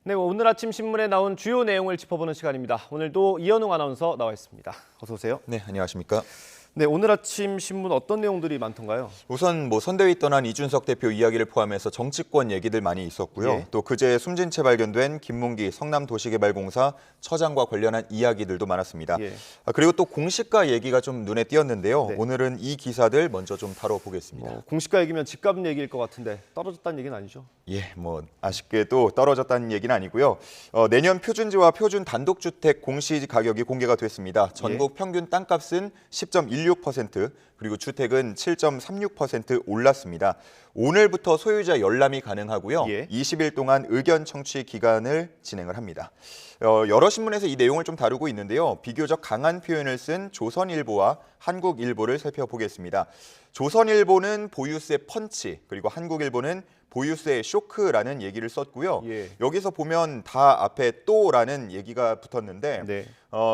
네, 오늘 아침 신문에 나온 주요 내용을 짚어보는 시간입니다. 오늘도 이현웅 아나운서 나와 있습니다. 어서 오세요. 네, 안녕하십니까? 네, 오늘 아침 신문 어떤 내용들이 많던가요? 우선 선대위 떠난 이준석 대표 이야기를 포함해서 정치권 얘기들 많이 있었고요. 예. 또 그제 숨진 채 발견된 김문기 성남도시개발공사 처장과 관련한 이야기들도 많았습니다. 예. 그리고 또 공시가 얘기가 좀 눈에 띄었는데요. 네. 오늘은 이 기사들 먼저 좀 다뤄보겠습니다. 공시가 얘기면 집값 얘기일 것 같은데 떨어졌다는 얘기는 아니죠? 예, 아쉽게도 떨어졌다는 얘기는 아니고요. 내년 표준지와 표준 단독주택 공시 가격이 공개가 됐습니다. 전국 평균 땅값은 10.16%, 그리고 주택은 7.36% 올랐습니다. 오늘부터 소유자 열람이 가능하고요. 예. 20일 동안 의견 청취 기간을 진행을 합니다. 여러 신문에서 이 내용을 좀 다루고 있는데요. 비교적 강한 표현을 쓴 조선일보와 한국일보를 살펴보겠습니다. 조선일보는 보유세 펀치, 그리고 한국일보는 보유세 쇼크라는 얘기를 썼고요. 예. 여기서 보면 다 앞에 또라는 얘기가 붙었는데 네.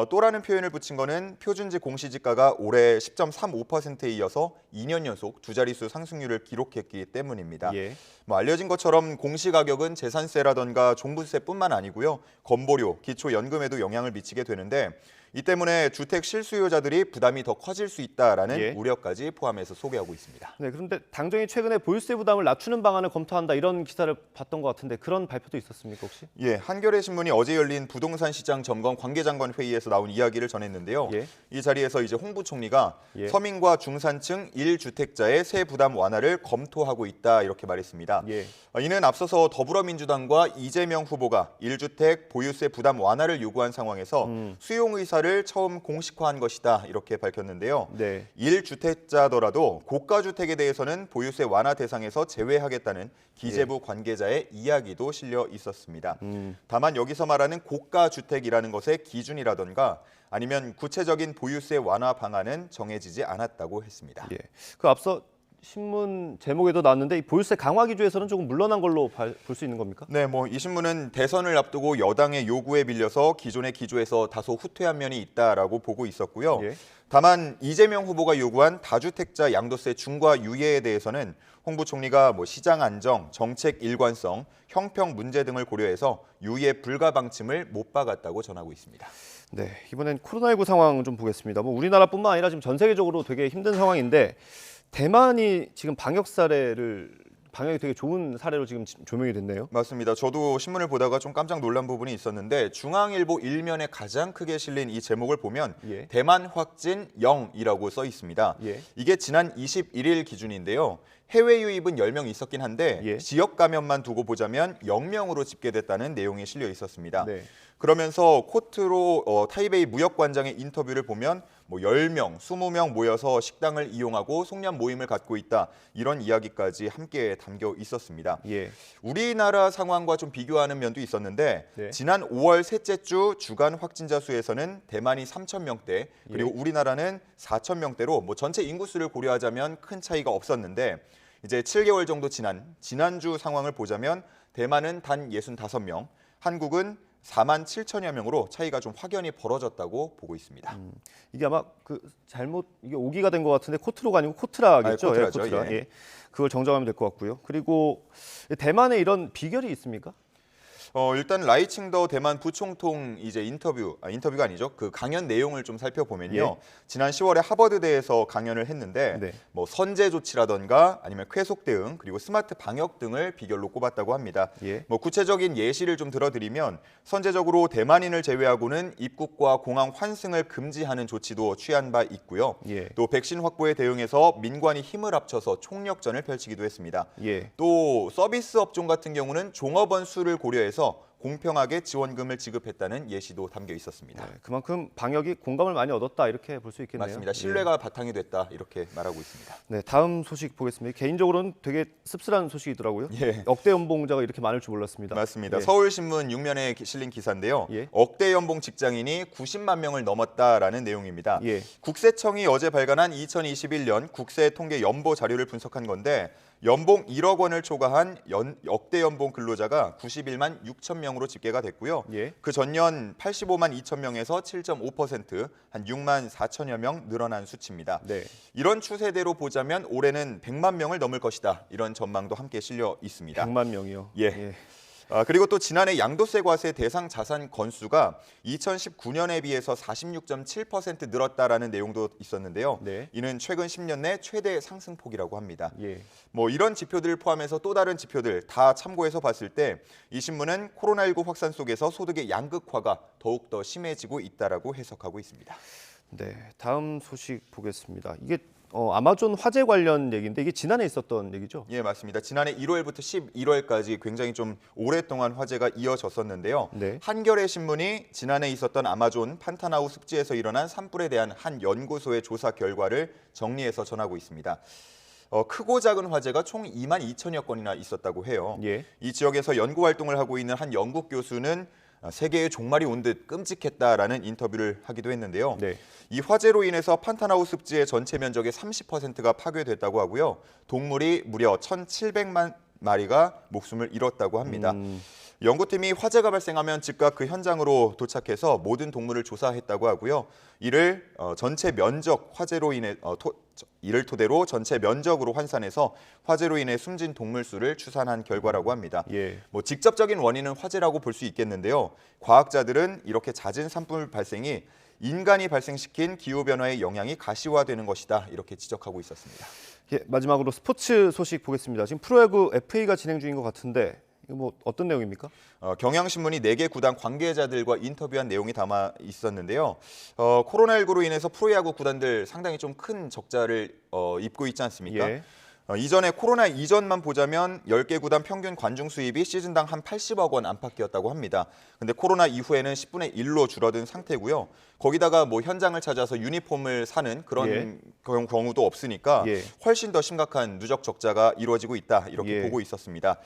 또라는 표현을 붙인 거는 표준지 공시지가가 올해 10.35%에 이어서 2년 연속 두 자릿수 상승률을 기록했기 때문입니다. 예. 알려진 것처럼 공시가격은 재산세라던가 종부세뿐만 아니고요. 건보료, 기초연금에도 영향을 미치게 되는데 이 때문에 주택 실수요자들이 부담이 더 커질 수 있다라는 예. 우려까지 포함해서 소개하고 있습니다. 네, 그런데 당정이 최근에 보유세 부담을 낮추는 방안을 검토한다 이런 기사를 봤던 것 같은데 그런 발표도 있었습니까 혹시? 예, 한겨레 신문이 어제 열린 부동산 시장 점검 관계장관 회의에서 나온 이야기를 전했는데요. 예. 이 자리에서 이제 홍부총리가 예. 서민과 중산층 1주택자의 세 부담 완화를 검토하고 있다 이렇게 말했습니다. 예. 이는 앞서서 더불어민주당과 이재명 후보가 1주택 보유세 부담 완화를 요구한 상황에서 수용 의사를 처음 공식화한 것이다 이렇게 밝혔는데요. 네. 1주택자더라도 고가주택에 대해서는 보유세 완화 대상에서 제외하겠다는 기재부 관계자의 이야기도 실려 있었습니다. 다만 여기서 말하는 고가주택이라는 것의 기준이라던가 아니면 구체적인 보유세 완화 방안은 정해지지 않았다고 했습니다. 예. 그 앞서 신문 제목에도 나왔는데 이 보유세 강화 기조에서는 조금 물러난 걸로 볼 수 있는 겁니까? 네, 이 신문은 대선을 앞두고 여당의 요구에 빌려서 기존의 기조에서 다소 후퇴한 면이 있다라고 보고 있었고요. 예. 다만 이재명 후보가 요구한 다주택자 양도세 중과 유예에 대해서는 홍 부총리가 시장 안정, 정책 일관성, 형평 문제 등을 고려해서 유예 불가 방침을 못 박았다고 전하고 있습니다. 네, 이번엔 코로나19 상황 좀 보겠습니다. 우리나라뿐만 아니라 지금 전 세계적으로 되게 힘든 상황인데 대만이 지금 방역이 되게 좋은 사례로 지금 조명이 됐네요. 맞습니다. 저도 신문을 보다가 좀 깜짝 놀란 부분이 있었는데 중앙일보 일면에 가장 크게 실린 이 제목을 보면 예. 대만 확진 0이라고 써 있습니다. 예. 이게 지난 21일 기준인데요. 해외 유입은 10명 있었긴 한데 예. 지역 감염만 두고 보자면 0명으로 집계됐다는 내용이 실려 있었습니다. 네. 그러면서 코트로 타이베이 무역관장의 인터뷰를 보면 10명, 20명 모여서 식당을 이용하고 송년 모임을 갖고 있다. 이런 이야기까지 함께 담겨 있었습니다. 예. 우리나라 상황과 좀 비교하는 면도 있었는데 네. 지난 5월 셋째 주 주간 확진자 수에서는 대만이 3,000명대 그리고 우리나라는 4,000명대로 전체 인구수를 고려하자면 큰 차이가 없었는데 이제 7개월 정도 지난주 상황을 보자면 대만은 단 65명, 한국은 4만 7천여 명으로 차이가 좀 확연히 벌어졌다고 보고 있습니다. 이게 아마 이게 오기가 된 것 같은데 코트로가 아니고 코트라겠죠? 코트라죠, 코트라. 예. 예. 그걸 정정하면 될 것 같고요. 그리고 대만에 이런 비결이 있습니까? 일단 라이칭더 대만 부총통 이제 인터뷰가 아니죠. 그 강연 내용을 좀 살펴보면요. 예. 지난 10월에 하버드대에서 강연을 했는데 네. 선제 조치라던가 아니면 쾌속 대응 그리고 스마트 방역 등을 비결로 꼽았다고 합니다. 예. 구체적인 예시를 좀 들어드리면 선제적으로 대만인을 제외하고는 입국과 공항 환승을 금지하는 조치도 취한 바 있고요. 예. 또 백신 확보에 대응해서 민관이 힘을 합쳐서 총력전을 펼치기도 했습니다. 예. 또 서비스 업종 같은 경우는 종업원 수를 고려해서 공평하게 지원금을 지급했다는 예시도 담겨 있었습니다. 네, 그만큼 방역이 공감을 많이 얻었다 이렇게 볼 수 있겠네요. 맞습니다. 신뢰가 바탕이 됐다 이렇게 말하고 있습니다. 네, 다음 소식 보겠습니다. 개인적으로는 되게 씁쓸한 소식이더라고요. 예. 억대 연봉자가 이렇게 많을 줄 몰랐습니다. 맞습니다. 예. 서울신문 6면에 실린 기사인데요. 예. 억대 연봉 직장인이 90만 명을 넘었다라는 내용입니다. 예. 국세청이 어제 발간한 2021년 국세통계 연보 자료를 분석한 건데 연봉 1억 원을 초과한 역대 연봉 근로자가 91만 6천 명으로 집계가 됐고요. 예. 그 전년 85만 2천 명에서 7.5%, 한 6만 4천여 명 늘어난 수치입니다. 네. 이런 추세대로 보자면 올해는 100만 명을 넘을 것이다. 이런 전망도 함께 실려 있습니다. 100만 명이요. 예. 그리고 또 지난해 양도세 과세 대상 자산 건수가 2019년에 비해서 46.7% 늘었다라는 내용도 있었는데요. 네. 이는 최근 10년 내 최대 상승폭이라고 합니다. 예. 뭐 이런 지표들을 포함해서 또 다른 지표들 다 참고해서 봤을 때 이 신문은 코로나19 확산 속에서 소득의 양극화가 더욱더 심해지고 있다라고 해석하고 있습니다. 네, 다음 소식 보겠습니다. 이게 아마존 화재 관련 얘기인데 이게 지난해 있었던 얘기죠? 예, 맞습니다. 지난해 1월부터 11월까지 굉장히 좀 오랫동안 화재가 이어졌었는데요. 네. 한겨레 신문이 지난해 있었던 아마존 판타나우 습지에서 일어난 산불에 대한 한 연구소의 조사 결과를 정리해서 전하고 있습니다. 크고 작은 화재가 총 2만 2천여 건이나 있었다고 해요. 예. 이 지역에서 연구 활동을 하고 있는 한 영국 교수는 세계의 종말이 온 듯 끔찍했다라는 인터뷰를 하기도 했는데요. 네. 이 화재로 인해서 판타나우 습지의 전체 면적의 30%가 파괴됐다고 하고요. 동물이 무려 1,700만 마리가 목숨을 잃었다고 합니다. 연구팀이 화재가 발생하면 즉각 그 현장으로 도착해서 모든 동물을 조사했다고 하고요. 이를 전체 면적 화재로 인해 이를 토대로 전체 면적으로 환산해서 화재로 인해 숨진 동물 수를 추산한 결과라고 합니다. 예. 뭐 직접적인 원인은 화재라고 볼 수 있겠는데요. 과학자들은 이렇게 잦은 산불 발생이 인간이 발생시킨 기후 변화의 영향이 가시화되는 것이다 이렇게 지적하고 있었습니다. 예, 마지막으로 스포츠 소식 보겠습니다. 지금 프로야구 FA가 진행 중인 것 같은데 이거 뭐 어떤 내용입니까? 경향신문이 4개 구단 관계자들과 인터뷰한 내용이 담아 있었는데요. 코로나19로 인해서 프로야구 구단들 상당히 좀 큰 적자를 입고 있지 않습니까? 예. 이전에 코로나 이전만 보자면 10개 구단 평균 관중 수입이 시즌당 한 80억 원 안팎이었다고 합니다. 근데 코로나 이후에는 10분의 1로 줄어든 상태고요. 거기다가 뭐 현장을 찾아서 유니폼을 사는 그런 예. 경우도 없으니까 예. 훨씬 더 심각한 누적 적자가 이루어지고 있다 이렇게 예. 보고 있었습니다.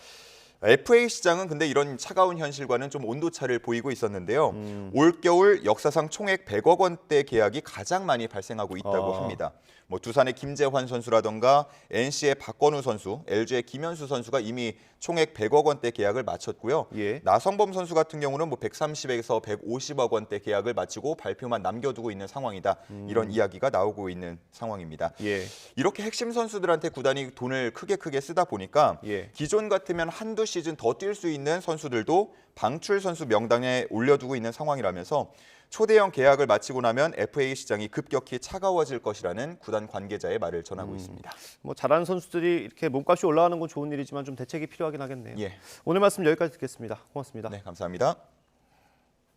FA 시장은 근데 이런 차가운 현실과는 좀 온도차를 보이고 있었는데요. 올겨울 역사상 총액 100억 원대 계약이 가장 많이 발생하고 있다고 합니다. 뭐 두산의 김재환 선수라던가 NC의 박건우 선수, LG의 김현수 선수가 이미 총액 100억 원대 계약을 마쳤고요. 예. 나성범 선수 같은 경우는 뭐 130에서 150억 원대 계약을 마치고 발표만 남겨두고 있는 상황이다. 이런 이야기가 나오고 있는 상황입니다. 예. 이렇게 핵심 선수들한테 구단이 돈을 크게 쓰다 보니까 예. 기존 같으면 한두 시즌 더 뛸 수 있는 선수들도 방출 선수 명단에 올려두고 있는 상황이라면서 초대형 계약을 마치고 나면 FA 시장이 급격히 차가워질 것이라는 구단 관계자의 말을 전하고 있습니다. 뭐 잘하는 선수들이 이렇게 몸값이 올라가는 건 좋은 일이지만 좀 대책이 필요하긴 하겠네요. 예. 오늘 말씀 여기까지 듣겠습니다. 고맙습니다. 네, 감사합니다.